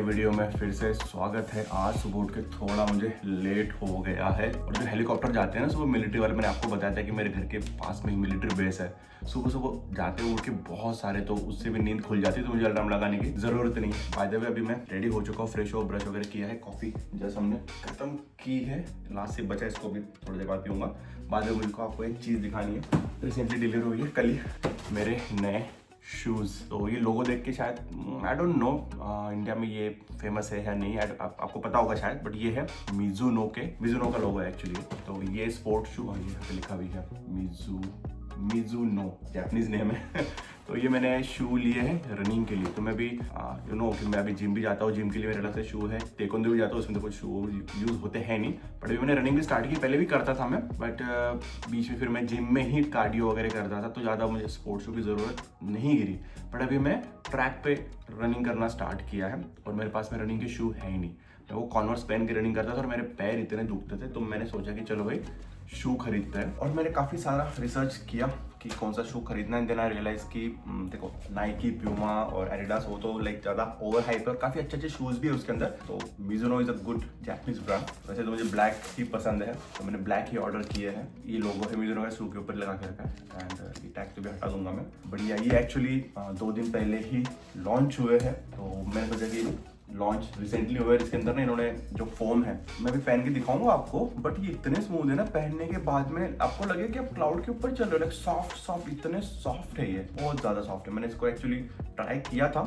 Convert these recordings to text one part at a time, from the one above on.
Video में फिर से स्वागत है। आज सुबह उठ के थोड़ा मुझे लेट हो गया है और जो हेलीकॉप्टर जाते हैं ना सुबह मिलिट्री वाले, मैंने आपको बताया था कि मेरे घर के पास में ही मिलिट्री बेस है। सुबह सुबह जाते हैं उठ के बहुत सारे, तो उससे भी नींद खुल जाती है, तो मुझे अलार्म लगाने की जरूरत नहीं है। बाय द वे अभी मैं रेडी हो चुका हूँ, फ्रेश हो, ब्रश वगैरह किया है, कॉफी जस्ट हमने खत्म की है, लास्ट से बचा, इसको भी थोड़ी देर बाद पीऊंगा। बाद में मुझे आपको एक चीज़ दिखानी है, रिसेंटली डिलीवर हुई है कल ही मेरे नए शूज़। तो ये लोगो देख के शायद आई डोंट नो इंडिया में ये फेमस है या नहीं, आपको पता होगा शायद, बट ये है मिजुनो का लोगो है एक्चुअली। तो ये स्पोर्ट शू, और ये यहाँ पे लिखा भी है मिजुनो, जापानीज नेम है। तो ये मैंने शू लिए हैं रनिंग के लिए। तो मैं भी यू नो कि मैं अभी जिम भी जाता हूँ, जिम के लिए मेरे अलग से शू है, टेक्वांडो भी जाता हूँ, उसमें तो कुछ शू यूज़ होते हैं नहीं। बट अभी मैंने रनिंग भी स्टार्ट की, पहले भी करता था मैं, बट बीच में फिर मैं जिम में ही कार्डियो वगैरह करता था, तो ज़्यादा मुझे स्पोर्ट्स शू की ज़रूरत नहीं गिरी। बट अभी मैं ट्रैक पे रनिंग करना स्टार्ट किया है और मेरे पास में रनिंग के शू है ही नहीं। मैं वो कॉन्वर्स पहन के रनिंग करता था और मेरे पैर इतने दुखते थे, तो मैंने सोचा कि चलो भाई शू खरीदते हैं। और मैंने काफ़ी सारा रिसर्च किया कि कौन सा शू खरीदना है। देन आई रियलाइज कि देखो नाइकी, प्यूमा और एडिडास हो तो लाइक ज़्यादा ओवर हाइप है और काफ़ी अच्छे शूज़ भी है उसके अंदर। तो Mizuno is a good Japanese brand. वैसे तो मुझे ब्लैक ही पसंद है, तो मैंने ब्लैक ही ऑर्डर किया है। ये लोगो है मिजुनो का, शू के ऊपर लगा के रखा है, एंड ये टैग तो भी हटा दूंगा मैं। बढ़िया, ये एक्चुअली 2 दिन पहले ही लॉन्च हुए हैं, तो मैंने सोचा कि लॉन्च रिसेंटली हुआ है। इसके अंदर ना इन्होंने जो फोम है, मैं भी पहन के दिखाऊंगा आपको, बट ये इतने स्मूथ है ना, पहनने के बाद में आपको लगे कि आप क्लाउड के ऊपर चल रहे हो। लाइक सॉफ्ट इतने सॉफ्ट है, ये बहुत ज़्यादा सॉफ्ट है। मैंने इसको एक्चुअली ट्राई किया था,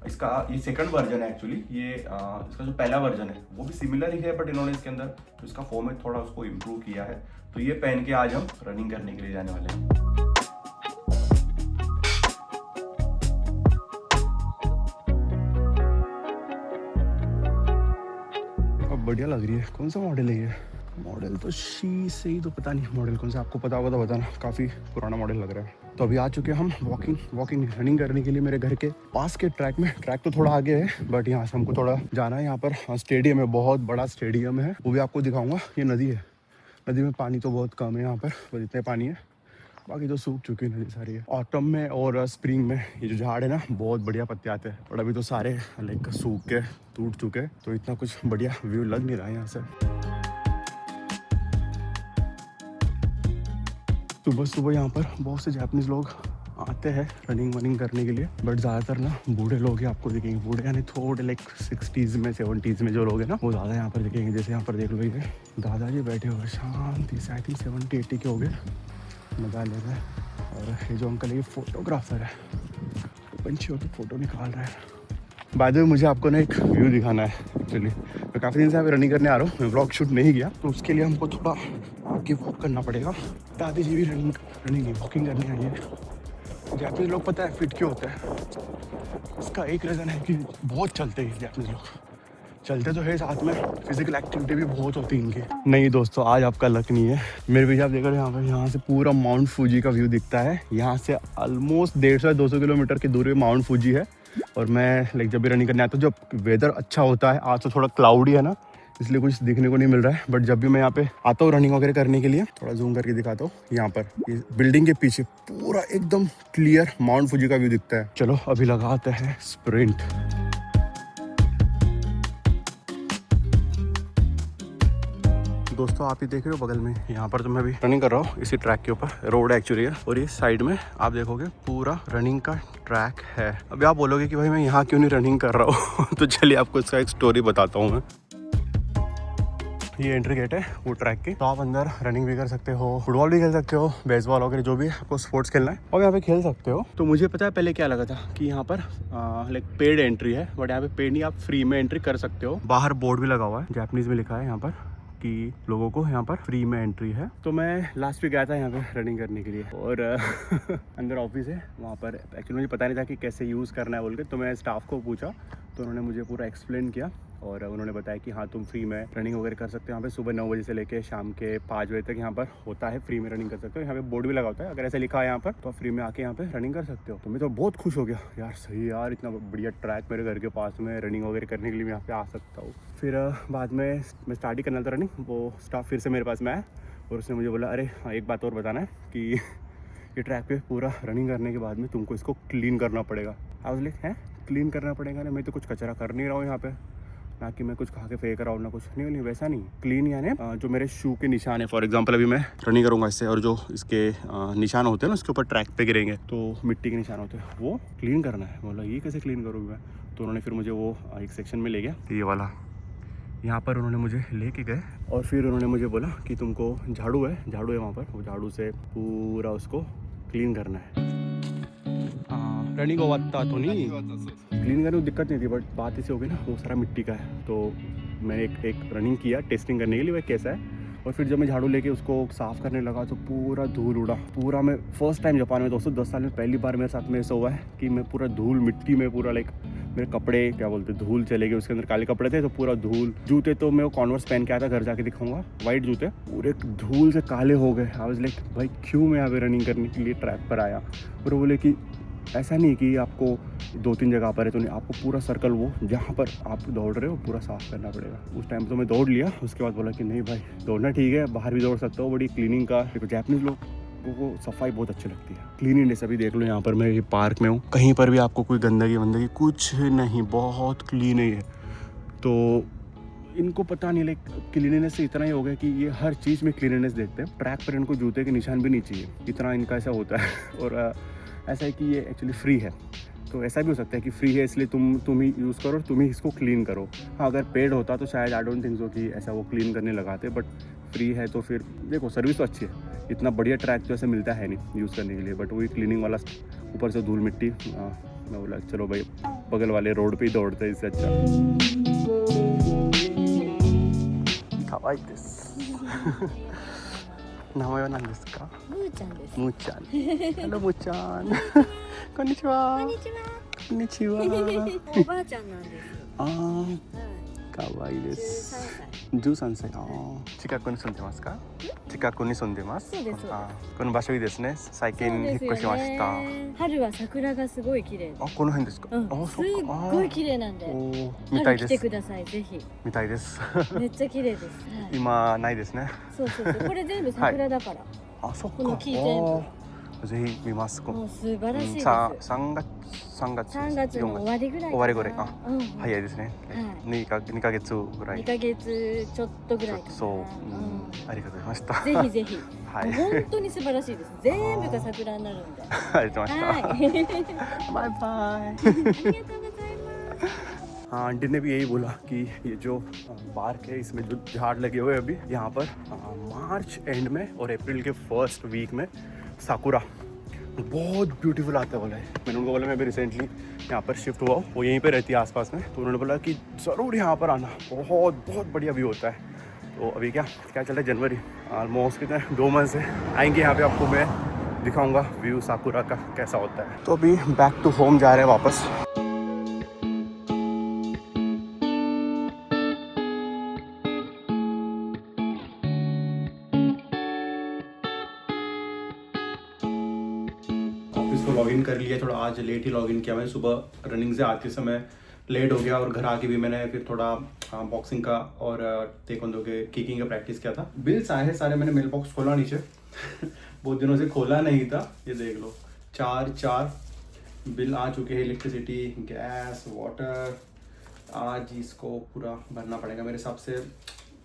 इसका ये सेकंड वर्जन है एक्चुअली। ये इसका जो पहला वर्जन है वो भी सिमिलर ही है, बट इन्होंने इसके अंदर जो इसका फोम है थोड़ा उसको इम्प्रूव किया है। तो ये पहन के आज हम रनिंग करने के लिए जाने वाले हैं। बढ़िया लग रही है। कौन सा मॉडल है ये? मॉडल तो शी से ही, तो पता नहीं मॉडल कौन सा, आपको पता होगा तो बताना। काफ़ी पुराना मॉडल लग रहा है। तो अभी आ चुके हैं हम वॉकिंग रनिंग करने के लिए मेरे घर के पास के ट्रैक में। ट्रैक तो थोड़ा आगे है, बट यहाँ से हमको थोड़ा जाना है। यहाँ पर स्टेडियम है, बहुत बड़ा स्टेडियम है, वो भी आपको दिखाऊंगा। ये नदी है, नदी में पानी तो बहुत कम है यहाँ पर इतने पानी है, बाकी तो सूख चुकी है नदी सारी है। ऑटम में और स्प्रिंग में ये जो झाड़ है ना, बहुत बढ़िया पत्ते आते हैं, और अभी तो सारे लाइक सूख के टूट चुके, तो इतना कुछ बढ़िया व्यू लग नहीं रहा है यहाँ से। सुबह सुबह यहाँ पर बहुत से जापानीज लोग आते हैं रनिंग करने के लिए, बट ज़्यादातर ना बूढ़े लोग ही आपको दिखेंगे। बूढ़े यानी थोड़े लाइक 60s में 70s में जो लोग हैं ना, वो ज़्यादा यहाँ पर दिखेंगे। जैसे यहाँ पर देख लो, ये दादाजी बैठे हुए शांति से, आई थिंक 70-80 के हो गए, मजा ले रहे हैं। और ये जो अंकल है, ये फोटोग्राफर है, पंछियों की फ़ोटो निकाल रहा है। बाय द वे मुझे आपको ना एक व्यू दिखाना है एक्चुअली। मैं काफ़ी दिन से यहाँ पे रनिंग करने आ रहा हूँ, मैं व्लॉग शूट नहीं किया, तो उसके लिए हमको थोड़ा आगे वॉक करना पड़ेगा। दादी जी भी रनिंग वॉकिंग करने आई है। जापानीज लोग पता है फिट क्यों होता है? इसका एक रीज़न है कि बहुत चलते हैं जापानीज लोग। चलते तो है, साथ में फिजिकल एक्टिविटी भी बहुत होती है इनकी। नहीं दोस्तों, आज आपका लक नहीं है। मेरे पीछे आप देख रहे हो, यहाँ से पूरा माउंट फूजी का व्यू दिखता है। यहाँ से ऑलमोस्ट 150-200 किलोमीटर की दूरी पे माउंट फूजी है। और मैं लाइक जब भी रनिंग करने आता हूँ, जब वेदर अच्छा होता है, आज तो थोड़ा क्लाउडी है ना, इसलिए कुछ देखने को नहीं मिल रहा है, बट जब भी मैं यहाँ पे आता हूँ रनिंग वगैरह करने के लिए, थोड़ा जूम करके दिखाता हूँ। यहाँ पर ये बिल्डिंग के पीछे पूरा एकदम क्लियर माउंट फूजी का व्यू दिखता है। चलो अभी लगाते हैं स्प्रिंट। दोस्तों आप ही देख रहे हो बगल में, यहाँ पर तो मैं भी रनिंग कर रहा हूँ, इसी ट्रैक के ऊपर। रोड एक्चुअली है, और ये साइड में आप देखोगे पूरा रनिंग का ट्रैक है। अभी आप बोलोगे कि भाई मैं यहाँ क्यों नहीं रनिंग कर रहा हूँ तो चलिए आपको इसका एक स्टोरी बताता हूँ मैं। ये एंट्री गेट है वो ट्रैक की, तो आप अंदर रनिंग भी कर सकते हो, फुटबॉल भी खेल सकते हो, बेसबॉल वगैरह जो भी आपको स्पोर्ट्स खेलना है और यहाँ पे खेल सकते हो। तो मुझे पता है पहले क्या लगा था कि यहाँ पर लाइक पेड एंट्री है, बट यहाँ पे पेड नहीं, आप फ्री में एंट्री कर सकते हो। बाहर बोर्ड भी लगा हुआ है, जापानीज में लिखा है यहाँ पर कि लोगों को यहाँ पर फ्री में एंट्री है। तो मैं लास्ट वीक गया था यहाँ पे रनिंग करने के लिए, और अंदर ऑफिस है, वहाँ पर एक्चुअली मुझे पता नहीं था कि कैसे यूज़ करना है बोल के, तो मैं स्टाफ को पूछा, तो उन्होंने मुझे पूरा एक्सप्लेन किया, और उन्होंने बताया कि हाँ तुम फ्री में रनिंग वगैरह कर सकते हो। यहाँ पे सुबह 9 बजे से लेके शाम के 5 बजे तक यहाँ पर होता है, फ्री में रनिंग कर सकते हो। यहाँ पे बोर्ड भी लगा होता है, अगर ऐसे लिखा है यहाँ पर तो फ्री में आके यहाँ पे रनिंग कर सकते हो। तो मैं तो बहुत खुश हो गया यार, सही यार, इतना बढ़िया ट्रैक मेरे घर के पास में, रनिंग वगैरह करने के लिए मैं यहाँ पे आ सकता हूँ। फिर बाद में मैं स्टार्ट ही करना था रनिंग, वो स्टाफ फिर से मेरे पास में आया और उसने मुझे बोला अरे एक बात और बताना है कि ये ट्रैक पे पूरा रनिंग करने के बाद में तुमको इसको क्लीन करना पड़ेगा। आई वाज लाइक हैं क्लीन करना पड़ेगा ना। मैं तो कुछ कचरा कर नहीं रहा हूँ यहाँ पे, ना कि मैं कुछ खा के फेंक रहा हूँ ना कुछ, नहीं वैसा नहीं। क्लीन यानी जो मेरे शू के निशान है, फॉर एग्जांपल अभी मैं रनिंग करूँगा इससे, और जो इसके निशान होते हैं ना उसके ऊपर ट्रैक पे गिरेंगे तो मिट्टी के निशान होते हैं, वो क्लीन करना है। बोला ये कैसे क्लीन करूँगा मैं? तो उन्होंने फिर मुझे वो एक सेक्शन में ले गया, ये वाला, यहाँ पर उन्होंने मुझे लेके गए और फिर उन्होंने मुझे बोला कि तुमको झाड़ू है वहाँ पर, वो झाड़ू से पूरा उसको क्लीन करना है। रनिंग होता तो नहीं क्लीन करने में दिक्कत नहीं थी, बट बात ऐसे हो गई ना, वो सारा मिट्टी का है। तो मैंने एक रनिंग किया टेस्टिंग करने के लिए वह कैसा है, और फिर जब मैं झाड़ू लेके उसको साफ़ करने लगा तो पूरा धूल उड़ा पूरा। मैं फर्स्ट टाइम जापान में दोस्तों 10 साल में पहली बार मेरे साथ में ऐसा हुआ है कि मैं पूरा धूल मिट्टी में पूरा लाइक मेरे कपड़े क्या बोलते धूल चले गए, उसके अंदर काले कपड़े थे तो पूरा धूल। जूते तो मैं वो कॉन्वर्स पहन के आया था, घर जाके दिखाऊंगा, वाइट जूते पूरे धूल से काले हो गए। आई वाज लाइक भाई क्यों मैं यहाँ पे रनिंग करने के लिए ट्रैक पर आया? और वो बोले कि ऐसा नहीं कि आपको 2-3 जगह पर है तो नहीं, आपको पूरा सर्कल वो जहाँ पर आप दौड़ रहे हो पूरा साफ़ करना पड़ेगा। उस टाइम तो मैं दौड़ लिया, उसके बाद बोला कि नहीं भाई दौड़ना ठीक है, बाहर भी दौड़ सकता हो, बड़ी क्लीनिंग का जैपनीज लोगों को सफाई बहुत अच्छी लगती है, क्लीनिंग। अभी देख लो यहाँ पर मैं ये पार्क में हूँ, कहीं पर भी आपको कोई गंदगी कुछ नहीं, बहुत क्लीन है ये। तो इनको पता नहीं लाइक क्लीनिनेस से इतना ही हो गया कि ये हर चीज़ में क्लीनिनेस देखते हैं। ट्रैक पर इनको जूते के निशान भी नहीं चाहिए, इतना इनका ऐसा होता है। और ऐसा है कि ये एक्चुअली फ्री है, तो ऐसा भी हो सकता है कि फ्री है इसलिए तुम ही यूज़ करो, तुम ही इसको क्लीन करो। हाँ अगर पेड होता तो शायद आई डोंट थिंक सो कि ऐसा वो क्लीन करने लगाते, बट फ्री है तो फिर देखो सर्विस तो अच्छी है। इतना बढ़िया ट्रैक तो ऐसे मिलता है नहीं यूज़ करने के लिए, बट वही क्लीनिंग वाला ऊपर से धूल मिट्टी। मैं बोला चलो भाई बगल वाले रोड पे ही दौड़ते हैं, इससे अच्छा। नाम है ना जिसका मुचान। हेलो मुचान। konnichiwa。konnichiwa。おばあちゃんなんです。かわいいです。13歳。近くに住んでますか？近くに住んでます。そうです。この場所いいですね。最近引っ越しました。春は桜がすごい綺麗。この辺ですか？すっごい綺麗なんで。見たいです。来てくださいぜひ。見たいです。めっちゃ綺麗です。今ないですね。そう。これ全部桜だから。そっか。この木全部。ぜひ見ます。もう素晴らしいです。3月の終わりぐらい。早いですね。2ヶ月ぐらい。2ヶ月ちょっとぐらいかな。そう。ありがとうございました。ぜひぜひ。本当に素晴らしいです。全部が桜になるんで。ありがとうございました。バイバイ。ありがとうございます。आंटी ने भी यही बोला कि ये जो पार्क है इसमें जो झाड़ लगे हुए अभी यहाँ पर मार्च एंड में और अप्रैल के फर्स्ट वीक में साकुरा बहुत ब्यूटीफुल आता है बोला है। मैंने उनको बोला मैं अभी रिसेंटली यहाँ पर शिफ्ट हुआ हूँ, वो यहीं पे रहती है आसपास में, तो उन्होंने बोला कि ज़रूर यहाँ पर आना, बहुत बढ़िया व्यू होता है। तो अभी क्या चल रहा है, जनवरी ऑलमोस्ट कितने 2 मंथ से आएंगे यहाँ पे, आपको मैं दिखाऊँगा व्यू साकुरा का कैसा होता है। तो अभी बैक टू होम जा रहे हैं वापस। इसको लॉगिन कर लिया, थोड़ा आज लेट ही लॉगिन किया मैंने, सुबह रनिंग से आते समय लेट हो गया और घर आके भी मैंने फिर थोड़ा बॉक्सिंग का और टेक्वांडो के किकिंग का प्रैक्टिस किया था। बिल्स आए हैं सारे, मैंने मेल बॉक्स खोला नीचे बहुत दिनों से खोला नहीं था, ये देख लो 4 बिल आ चुके हैं, इलेक्ट्रिसिटी, गैस, वाटर। आज इसको पूरा भरना पड़ेगा मेरे हिसाब से,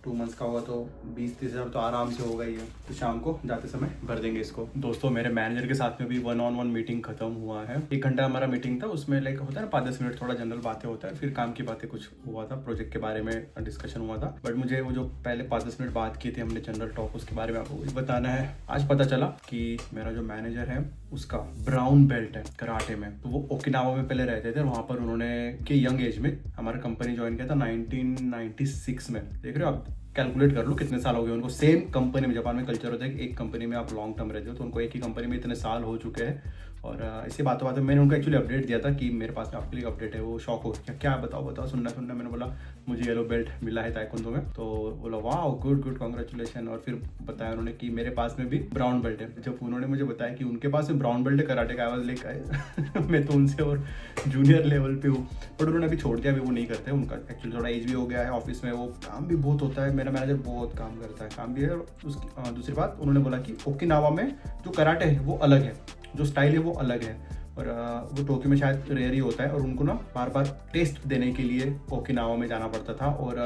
2 मंथ्स का होगा तो 20-30 हज़ार तो आराम से होगा ही है, तो शाम को जाते समय भर देंगे इसको। दोस्तों मेरे मैनेजर के साथ में भी 1-on-1 मीटिंग खत्म हुआ है। 1 घंटा हमारा मीटिंग था, उसमें लाइक होता है ना 5-10 मिनट थोड़ा जनरल बातें होता है, फिर काम की बातें कुछ हुआ था, प्रोजेक्ट के बारे में डिस्कशन हुआ था। बट मुझे वो जो पहले 5-10 मिनट बात की थी हमने जनरल टॉक, उसके बारे में आपको बताना है। आज पता चला कि मेरा जो मैनेजर है उसका ब्राउन बेल्ट है कराटे में, तो वो ओकिनावा में पहले रहते थे, वहाँ पर उन्होंने के यंग एज में हमारा कंपनी ज्वाइन किया था 1996 में। देख रहे हो आप, कैलकुलेट कर लो कितने साल हो गए उनको सेम कंपनी में। जापान में कल्चर होता है कि एक कंपनी में आप लॉन्ग टर्म रहते हो, तो उनको एक ही कंपनी में इतने साल हो चुके हैं। और इसी बातों मैंने उनको एक्चुअली अपडेट दिया था कि मेरे पास में आपके लिए अपडेट है। वो शॉक हो गया, क्या बताओ सुनना। मैंने बोला मुझे येलो बेल्ट मिला है ताइक्वांडो में, तो बोला वाह गुड कांग्रेचुलेशन। और फिर बताया उन्होंने कि मेरे पास में भी ब्राउन बेल्ट है। जब उन्होंने मुझे बताया कि उनके पास में ब्राउन बेल्ट है कराटे का, आवाज़ लेकर मैं तो उनसे और जूनियर लेवल पे हूँ, बट उन्होंने अभी छोड़ दिया, अभी वो नहीं करते। उनका एक्चुअली थोड़ा एज भी हो गया है, ऑफिस में वो काम भी बहुत होता है। मेरा मैनेजर बहुत काम करता है, काम भी है। उसकी दूसरी बात उन्होंने बोला कि ओकिनावा में जो कराटे है वो अलग है, जो स्टाइल है वो अलग है। और वो टोक्यो में शायद रेयर ही होता है, और उनको ना बार बार टेस्ट देने के लिए ओकिनावा में जाना पड़ता था। और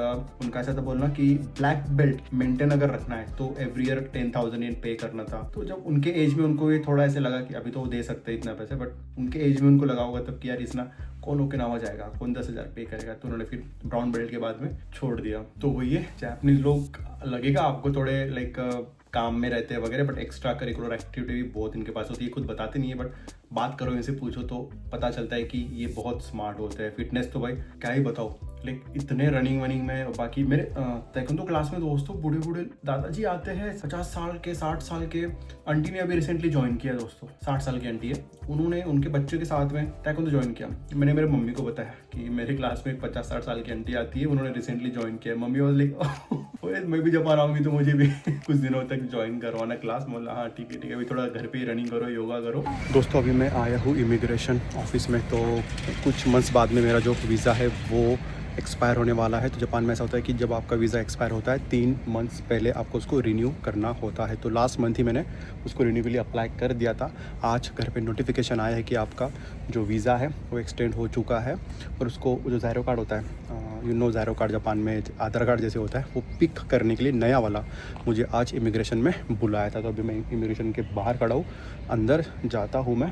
उनका ऐसा था बोलना कि ब्लैक बेल्ट मेंटेन अगर रखना है तो एवरी ईयर 10,000 येन पे करना था। तो जब उनके एज में उनको ये थोड़ा ऐसे लगा कि अभी तो वो दे सकते हैं इतना पैसे, बट उनके एज में उनको लगा होगा तब कि यार इतना कौन ओकिनावा जाएगा, कौन 10,000 पे करेगा, तो उन्होंने फिर ब्राउन बेल्ट के बाद में छोड़ दिया। तो वही है, जापानीज लोग लगेगा आपको थोड़े लाइक काम में रहते हैं वगैरह, बट एक्स्ट्रा करिकुलर एक्टिविटी भी बहुत इनके पास होती है। खुद बताते नहीं है, बट बात करो इनसे पूछो तो पता चलता है कि ये बहुत स्मार्ट होते हैं। फिटनेस तो भाई क्या ही बताओ, लाइक इतने रनिंग वनिंग में। बाकी मेरे ताइक्वांडो क्लास में दोस्तों बूढ़े बूढ़े दादाजी आते हैं, 50 साल के 60 साल के। आंटी ने अभी रिसेंटली ज्वाइन किया दोस्तों, 60 साल की आंटी है, उन्होंने उनके बच्चे के साथ में ताइक्वांडो ज्वाइन किया। मैंने मेरे मम्मी को बताया कि मेरे क्लास में एक 50-60 साल की आंटी आती है, उन्होंने रिसेंटली ज्वाइन किया। मम्मी वाज लाइक मैं भी जापान आऊंगी तो मुझे भी कुछ दिनों तक ज्वाइन करवाना क्लास। बोला हाँ ठीक है अभी थोड़ा घर पे ही रनिंग करो, योगा करो। दोस्तों अभी मैं आया हूँ इमिग्रेशन ऑफिस में, तो कुछ मंथ्स बाद में मेरा जो वीज़ा है वो एक्सपायर होने वाला है। तो जापान में ऐसा होता है कि जब आपका वीज़ा एक्सपायर होता है 3 मंथ्स पहले आपको उसको रिन्यू करना होता है। तो लास्ट मंथ ही मैंने उसको रिन्यू के लिए अप्लाई कर दिया था। आज घर पे नोटिफिकेशन आया है कि आपका जो वीज़ा है वो एक्सटेंड हो चुका है। और उसको जो ज़ायरो कार्ड होता है, ज़ायरो कार्ड जापान में आधार कार्ड जैसे होता है, वो पिक करने के लिए नया वाला मुझे आज इमिग्रेशन में बुलाया था। तो अभी मैं इमिग्रेशन के बाहर खड़ा हूँ, अंदर जाता हूँ मैं,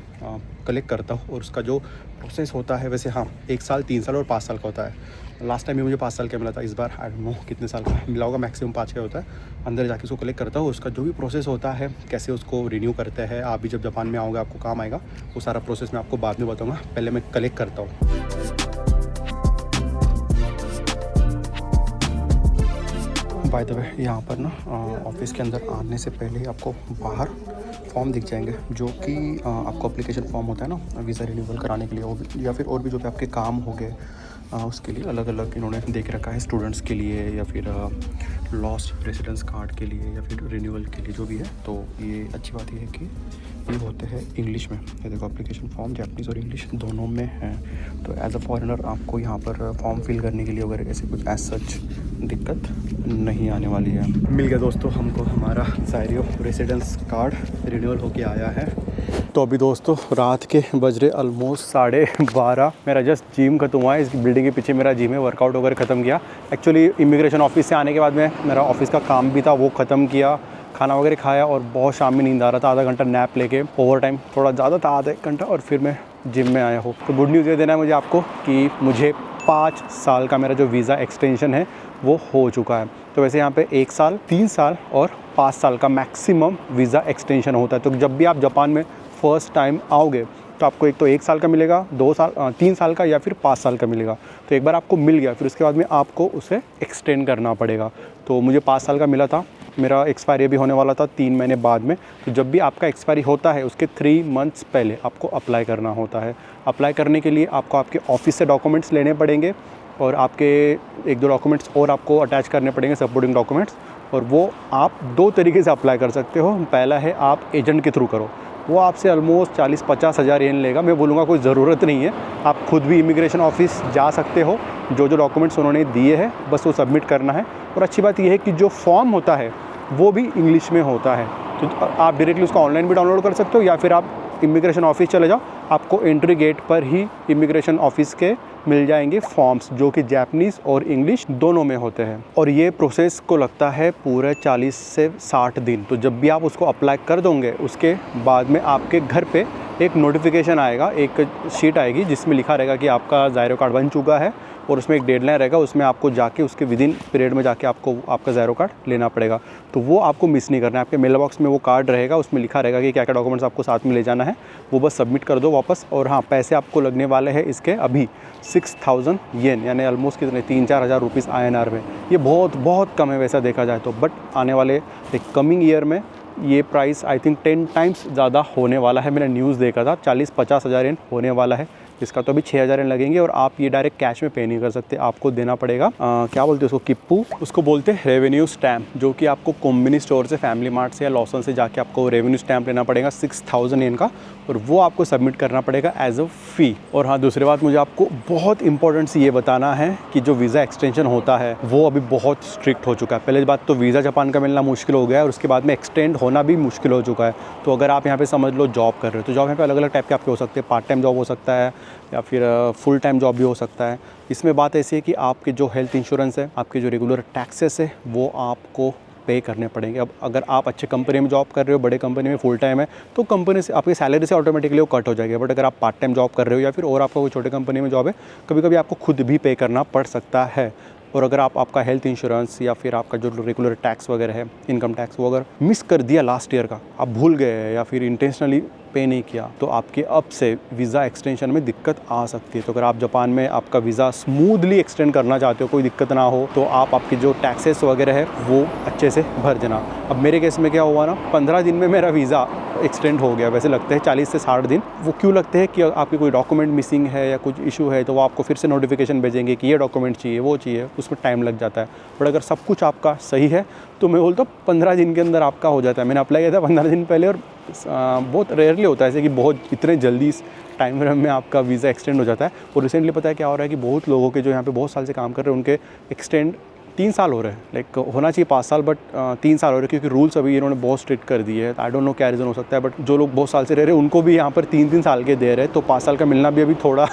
कलेक्ट करता हूँ। और उसका जो प्रोसेस होता है वैसे हाँ 1 साल, 3 साल और 5 साल का होता है। लास्ट टाइम भी मुझे 5 साल का मिला था, इस बार आई डोंट नो कितने साल का मिला होगा, मैक्सिमम 5 का होता है। अंदर जाके उसको कलेक्ट करता हूँ, उसका जो भी प्रोसेस होता है, कैसे उसको रिन्यू करते हैं, आप भी जब जापान में आओगे आपको काम आएगा, वो सारा प्रोसेस मैं आपको बाद में बताऊँगा। पहले मैं कलेक्ट करता हूँ। बाय द वे यहाँ पर ना ऑफिस के अंदर आने से पहले ही आपको बाहर फॉर्म दिख जाएंगे, जो कि आपको एप्लीकेशन फॉर्म होता है ना वीज़ा रिन्यूअल कराने के लिए, या फिर और भी जो भी आपके काम हो गए उसके लिए अलग अलग इन्होंने देख रखा है। स्टूडेंट्स के लिए या फिर लॉस्ट रेसिडेंस कार्ड के लिए या फिर रिन्यूअल के लिए जो भी है। तो ये अच्छी बात ये है कि ये होते हैं इंग्लिश में। ये देखो एप्लीकेशन फॉर्म जापानीज़ और इंग्लिश दोनों में है। तो एज अ फॉरेनर आपको यहाँ पर फॉर्म फिल करने के लिए अगर ऐसे कुछ एज सच दिक्कत नहीं आने वाली है। मिल गया दोस्तों हमको हमारा ज़ायरो रेसिडेंस कार्ड, रिन्यूअल होके आया है। तो अभी दोस्तों रात के बज रहे ऑलमोस्ट 12:30। मेरा जस्ट जिम खत्म हुआ है, इस बिल्डिंग के पीछे मेरा जिम है, वर्कआउट वगैरह ख़त्म किया। एक्चुअली इमिग्रेशन ऑफिस से आने के बाद में मेरा ऑफिस का काम भी था, वो ख़त्म किया, खाना वगैरह खाया और बहुत शाम में नींद आ रहा था। आधा घंटा नैप लेके, ओवर टाइम थोड़ा ज़्यादा था, आधा 1 घंटा, और फिर मैं जिम में आया हूँ। तो गुड न्यूज़ ये देना है मुझे आपको कि मुझे 5 साल का मेरा जो वीज़ा एक्सटेंशन है वो हो चुका है। तो वैसे यहाँ पे 1 साल, 3 साल और 5 साल का मैक्सिमम वीज़ा एक्सटेंशन होता है। तो जब भी आप जापान में फ़र्स्ट टाइम आओगे तो आपको एक तो 1 साल का मिलेगा, 2 साल, 3 साल का या फिर 5 साल का मिलेगा। तो एक बार आपको मिल गया फिर उसके बाद में आपको उसे एक्सटेंड करना पड़ेगा। तो मुझे 5 साल का मिला था, मेरा एक्सपायरी भी होने वाला था 3 महीने बाद में। तो जब भी आपका एक्सपायरी होता है उसके 3 मंथ्स पहले आपको अप्लाई करना होता है। अप्लाई करने के लिए आपको आपके ऑफिस से डॉक्यूमेंट्स लेने पड़ेंगे और आपके 1-2 डॉक्यूमेंट्स और आपको अटैच करने पड़ेंगे, सपोर्टिंग डॉक्यूमेंट्स। और वो आप 2 तरीके से अप्लाई कर सकते हो। पहला है आप एजेंट के थ्रू करो, वो आपसे ऑलमोस्ट 40-50 हज़ार येन लेगा। मैं बोलूँगा कोई ज़रूरत नहीं है, आप खुद भी इमिग्रेशन ऑफिस जा सकते हो। जो डॉक्यूमेंट्स उन्होंने दिए हैं बस वो सबमिट करना है। और अच्छी बात यह है कि जो फॉर्म होता है वो भी इंग्लिश में होता है। तो आप डायरेक्टली उसको ऑनलाइन भी डाउनलोड कर सकते हो या फिर आप इमिग्रेशन ऑफिस चले जाओ, आपको एंट्री गेट पर ही इमिग्रेशन ऑफिस के मिल जाएंगे फॉर्म्स, जो कि जापानीज़ और इंग्लिश दोनों में होते हैं। और ये प्रोसेस को लगता है पूरे 40 से 60 दिन। तो जब भी आप उसको अप्लाई कर दोगे उसके बाद में आपके घर पे एक नोटिफिकेशन आएगा, एक शीट आएगी जिसमें लिखा रहेगा कि आपका ज़ायरो कार्ड बन चुका है। और उसमें एक डेडलाइन रहेगा, उसमें आपको जाके उसके विदिन पीरियड में जाके आपको आपका ज़ायरो कार्ड लेना पड़ेगा। तो वो आपको मिस नहीं करना है। आपके मेल बॉक्स में वो कार्ड रहेगा, उसमें लिखा रहेगा कि क्या क्या डॉक्यूमेंट्स आपको साथ में ले जाना है, वो बस सबमिट कर दो वापस। और हाँ, पैसे आपको लगने वाले हैं इसके अभी 6000 येन, यानी ऑलमोस्ट कितने 3-4 हज़ार रुपीज़ INR में। ये बहुत कम है वैसा देखा जाए तो, बट आने वाले एक कमिंग ईयर में ये प्राइस आई थिंक 10 टाइम्स ज़्यादा होने वाला है। मैंने न्यूज़ देखा था 40-50 हज़ार येन होने वाला है इसका तो अभी 6,000 लगेंगे और आप ये डायरेक्ट कैश में पे नहीं कर सकते, आपको देना पड़ेगा क्या बोलते हैं उसको, किप्पू, उसको बोलते हैं रेवेन्यू स्टैम्प, जो कि आपको कोम्बिनी स्टोर से, फैमिली मार्ट से या लॉसन से जाके आपको रेवेन्यू स्टैम्प लेना पड़ेगा 6,000 येन का, और वो आपको सबमिट करना पड़ेगा एज अ फ़ी। और हाँ, दूसरी बात मुझे आपको बहुत इंपॉर्टेंट सी ये बताना है कि जो वीज़ा एक्सटेंशन होता है वो अभी बहुत स्ट्रिक्ट हो चुका है। पहले बात तो वीज़ा जापान का मिलना मुश्किल हो गया है और उसके बाद में एक्सटेंड होना भी मुश्किल हो चुका है। तो अगर आप यहाँ पे समझ लो जॉब कर रहे हो, तो जॉब यहाँ पे अलग अलग टाइप के आपके हो सकते हैं, पार्ट टाइम जॉब हो सकता है या फिर फुल टाइम जॉब भी हो सकता है। इसमें बात ऐसी है कि आपके जो हेल्थ इंश्योरेंस है, आपके जो रेगुलर टैक्सेस है, वो आपको पे करने पड़ेंगे। अब अगर आप अच्छे कंपनी में जॉब कर रहे हो, बड़े कंपनी में फुल टाइम है, तो कंपनी से आपकी सैलरी से ऑटोमेटिकली वो कट हो जाएगी। बट अगर आप पार्ट टाइम जॉब कर रहे हो या फिर और आपका कोई छोटे कंपनी में जॉब है, कभी कभी आपको खुद भी पे करना पड़ सकता है। और अगर आपका हेल्थ इंश्योरेंस या फिर आपका जो रेगुलर टैक्स वगैरह है, इनकम टैक्स, वो अगर मिस कर दिया लास्ट ईयर का, आप भूल गए या फिर इंटेंशनली पे नहीं किया, तो आपके अब से वीज़ा एक्सटेंशन में दिक्कत आ सकती है। तो अगर आप जापान में आपका वीज़ा स्मूथली एक्सटेंड करना चाहते हो, कोई दिक्कत ना हो, तो आप आपकी जो टैक्सेस वगैरह है वो अच्छे से भर देना। अब मेरे केस में क्या हुआ ना, 15 दिन में मेरा वीज़ा एक्सटेंड हो गया। वैसे लगते हैं 40 से 60 दिन। वो क्यों लगते हैं कि आपकी कोई डॉक्यूमेंट मिसिंग है या कुछ इशू है, तो वो आपको फिर से नोटिफिकेशन भेजेंगे कि ये डॉक्यूमेंट चाहिए, वो चाहिए, उसमें टाइम लग जाता है। बट अगर सब कुछ आपका सही है तो मैं बोलता हूँ 15 दिन के अंदर आपका हो जाता है। मैंने अप्लाई किया था 15 दिन पहले, और बहुत रेयरली होता है ऐसे कि बहुत इतने जल्दी इस टाइम फ्रेम में आपका वीज़ा एक्सटेंड हो जाता है। और रिसेंटली पता है क्या हो रहा है कि बहुत लोगों के जो यहाँ पे बहुत साल से काम कर रहे हैं, उनके एक्सटेंड 3 साल हो रहे हैं। लाइक होना चाहिए 5 साल, बट 3 साल हो रहे हैं, क्योंकि रूल्स अभी इन्होंने बहुत स्ट्रिक्ट कर दिए हैं। आई डोंट नो क्या रीज़न हो सकता है, बट जो लोग बहुत साल से रह रहे हैं उनको भी यहाँ पर 3-3 साल के दे रहे हैं। तो 5 साल का मिलना भी अभी थोड़ा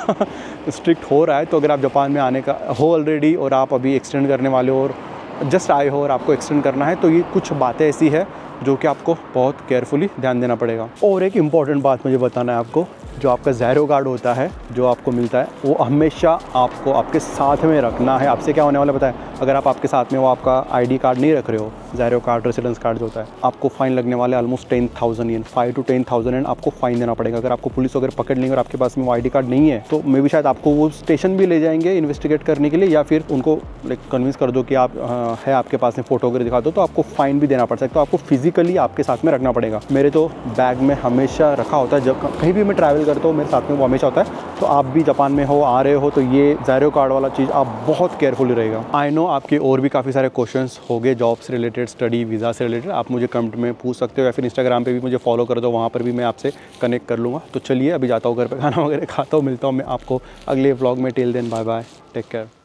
स्ट्रिक्ट हो रहा है। तो अगर आप जापान में आने का हो ऑलरेडी और आप अभी एक्सटेंड करने वाले हो और जस्ट आए हो और आपको एक्सटेंड करना है, तो ये कुछ बातें ऐसी है जो कि आपको बहुत केयरफुली ध्यान देना पड़ेगा। और एक इम्पॉर्टेंट बात मुझे बताना है आपको, जो आपका ज़ायरो कार्ड होता है जो आपको मिलता है, वो हमेशा आपको आपके साथ में रखना है। आपसे क्या होने वाला पता है, अगर आप आपके साथ में वो आपका आईडी कार्ड नहीं रख रहे हो, ज़ायरो कार्ड, रेसिडेंस कार्ड जो होता है, आपको फ़ाइन लगने वाले ऑलमोस्ट 10,000 येन, 5 to 10,000 येन आपको फ़ाइन देना पड़ेगा। अगर आपको पुलिस वगैरह पकड़ लेंगे और आपके पास में वो आईडी कार्ड नहीं है, तो मे भी शायद आपको वो स्टेशन भी ले जाएंगे इन्वेस्टिगेट करने के लिए, या फिर उनको लाइक कन्विंस कर दो कि आप है आपके पास में, फ़ोटो वगैरह दिखा दो, तो आपको फ़ाइन भी देना पड़ सकता है। तो आपको फिजिकली आपके साथ में रखना पड़ेगा। मेरे तो बैग में हमेशा रखा होता है, जब कहीं भी मैं ट्रैवल करता हूँ मेरे साथ में वो हमेशा होता है। तो आप भी जापान में हो, आ रहे हो, तो ये ज़ायरो कार्ड वाला चीज़ आप बहुत केयरफुली रहेगा। आई नो आपके और भी काफ़ी सारे क्वेश्चंस हो गए जॉब से रिलेटेड, स्टडी, वीज़ा से रिलेटेड, आप मुझे कमेंट में पूछ सकते हो या फिर इंस्टाग्राम पे भी मुझे फॉलो कर दो, वहाँ पर भी मैं आपसे कनेक्ट कर लूँगा। तो चलिए अभी जाता हूँ घर पे, खाना वगैरह खाता हूँ, मिलता हूँ मैं आपको अगले व्लॉग में। Till then bye bye, take care.